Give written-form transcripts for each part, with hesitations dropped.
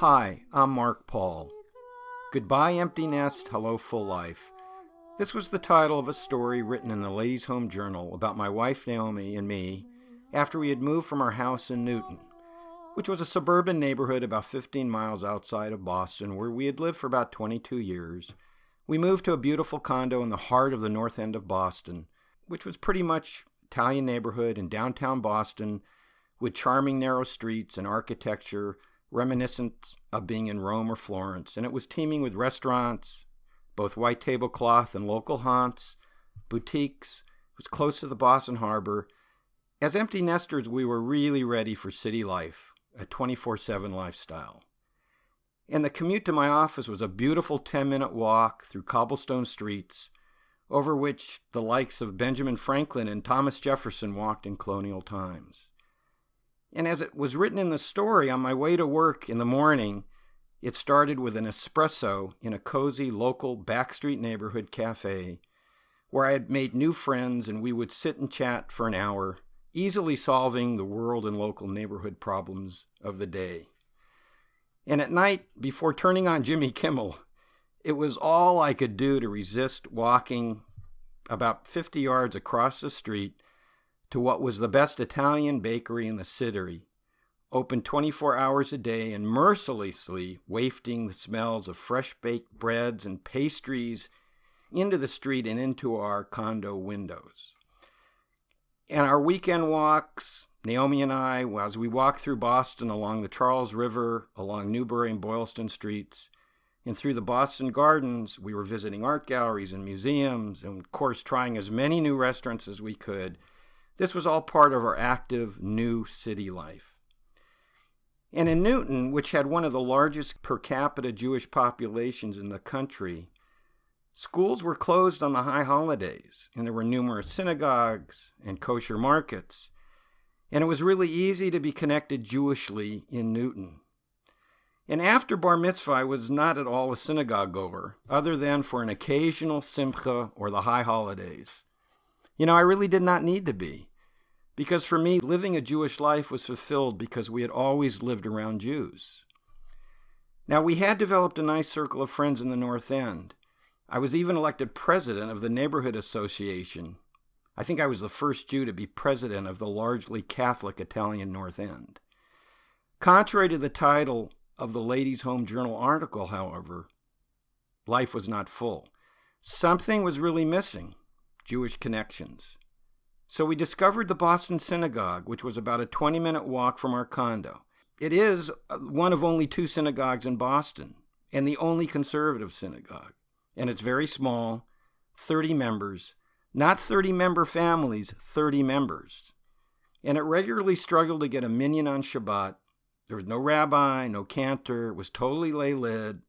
Hi, I'm Mark Paul. Goodbye, Empty Nest, Hello, Full Life. This was the title of a story written in the Ladies' Home Journal about my wife Naomi and me after we had moved from our house in Newton, which was a suburban neighborhood about 15 miles outside of Boston where we had lived for about 22 years. We moved to a beautiful condo in the heart of the north end of Boston, which was pretty much Italian neighborhood in downtown Boston with charming narrow streets and architecture reminiscent of being in Rome or Florence. And it was teeming with restaurants, both white tablecloth and local haunts, boutiques. It was close to the Boston Harbor. As empty nesters, we were really ready for city life, a 24/7 lifestyle. And the commute to my office was a beautiful 10-minute walk through cobblestone streets, over which the likes of Benjamin Franklin and Thomas Jefferson walked in colonial times. And as it was written in the story, on my way to work in the morning, it started with an espresso in a cozy local backstreet neighborhood cafe where I had made new friends and we would sit and chat for an hour, easily solving the world and local neighborhood problems of the day. And at night, before turning on Jimmy Kimmel, it was all I could do to resist walking about 50 yards across the street to what was the best Italian bakery in the city, open 24 hours a day and mercilessly wafting the smells of fresh-baked breads and pastries into the street and into our condo windows. And our weekend walks, Naomi and I, as we walked through Boston along the Charles River, along Newbury and Boylston streets, and through the Boston Gardens, we were visiting art galleries and museums, and of course trying as many new restaurants as we could. This was all part of our active new city life. And in Newton, which had one of the largest per capita Jewish populations in the country, schools were closed on the high holidays, and there were numerous synagogues and kosher markets. And it was really easy to be connected Jewishly in Newton. And after Bar Mitzvah, I was not at all a synagogue goer, other than for an occasional simcha or the high holidays. I really did not need to be, because for me, living a Jewish life was fulfilled because we had always lived around Jews. Now, we had developed a nice circle of friends in the North End. I was even elected president of the neighborhood association. I think I was the first Jew to be president of the largely Catholic Italian North End. Contrary to the title of the Ladies' Home Journal article, however, life was not full. Something was really missing: Jewish connections. So we discovered the Boston Synagogue, which was about a 20-minute walk from our condo. It is one of only 2 synagogues in Boston, and the only conservative synagogue. And it's very small, 30 members, not 30-member families, 30 members. And it regularly struggled to get a minyan on Shabbat. There was no rabbi, no cantor. It was totally lay-lid,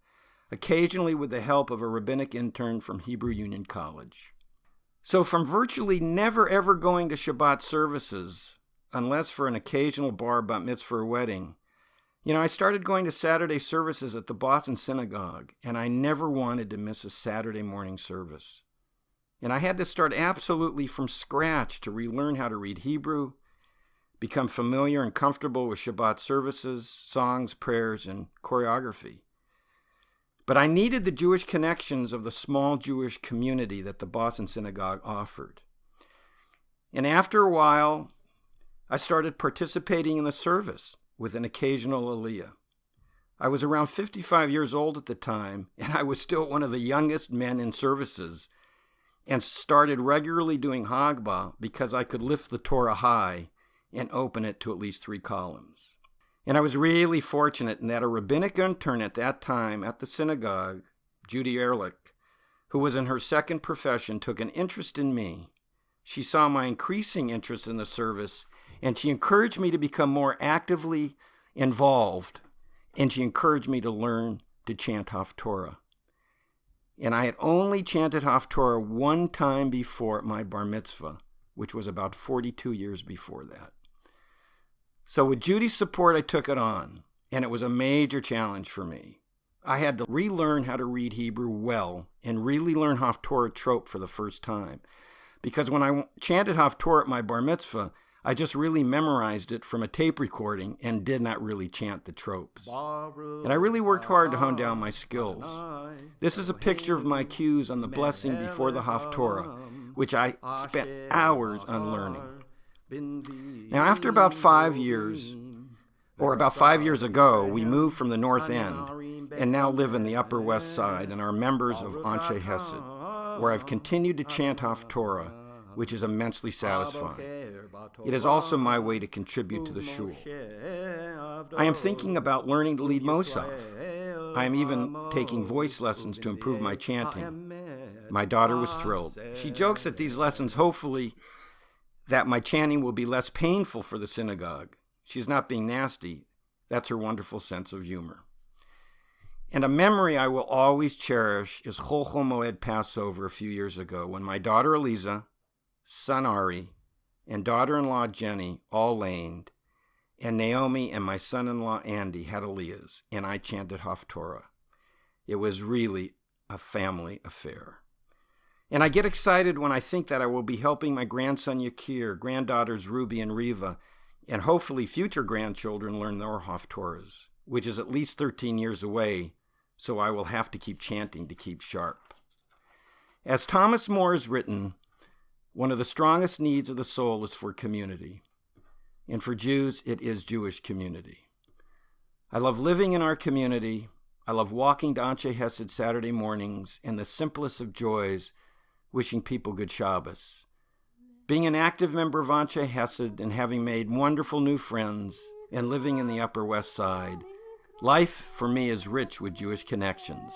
occasionally with the help of a rabbinic intern from Hebrew Union College. So from virtually never ever going to Shabbat services, unless for an occasional bar bat mitzvah or wedding, I started going to Saturday services at the Boston Synagogue, and I never wanted to miss a Saturday morning service. And I had to start absolutely from scratch to relearn how to read Hebrew, become familiar and comfortable with Shabbat services, songs, prayers, and choreography. But I needed the Jewish connections of the small Jewish community that the Boston Synagogue offered. And after a while, I started participating in the service with an occasional aliyah. I was around 55 years old at the time, and I was still one of the youngest men in services, and started regularly doing Hagbah because I could lift the Torah high and open it to at least 3 columns. And I was really fortunate in that a rabbinic intern at that time at the synagogue, Judy Ehrlich, who was in her second profession, took an interest in me. She saw my increasing interest in the service, and she encouraged me to become more actively involved, and she encouraged me to learn to chant Haftorah. And I had only chanted Haftorah one time before at my bar mitzvah, which was about 42 years before that. So with Judy's support, I took it on, and it was a major challenge for me. I had to relearn how to read Hebrew well and really learn Haftorah trope for the first time. Because when I chanted Haftorah at my bar mitzvah, I just really memorized it from a tape recording and did not really chant the tropes. And I really worked hard to hone down my skills. This is a picture of my cues on the blessing before the Haftorah, which I spent hours on learning. Now, after about 5 years, or about 5 years ago, we moved from the North End and now live in the Upper West Side and are members of Ansche Chesed, where I've continued to chant Haftorah, which is immensely satisfying. It is also my way to contribute to the shul. I am thinking about learning to lead Mosaf. I am even taking voice lessons to improve my chanting. My daughter was thrilled. She jokes at these lessons, hopefully, that my chanting will be less painful for the synagogue. She's not being nasty. That's her wonderful sense of humor. And a memory I will always cherish is Chol Chol Moed Passover a few years ago when my daughter Eliza, son Ari, and daughter-in-law Jenny all laned, and Naomi and my son-in-law Andy had Aliyahs, and I chanted Haftorah. It was really a family affair. And I get excited when I think that I will be helping my grandson Yakir, granddaughters Ruby and Riva, and hopefully future grandchildren learn their Haftorahs, which is at least 13 years away, so I will have to keep chanting to keep sharp. As Thomas More has written, one of the strongest needs of the soul is for community. And for Jews, it is Jewish community. I love living in our community. I love walking to Ansche Chesed Saturday mornings and the simplest of joys, wishing people good Shabbos. Being an active member of Ansche Chesed and having made wonderful new friends and living in the Upper West Side, life for me is rich with Jewish connections.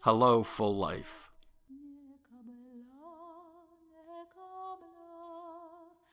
Hello, full life.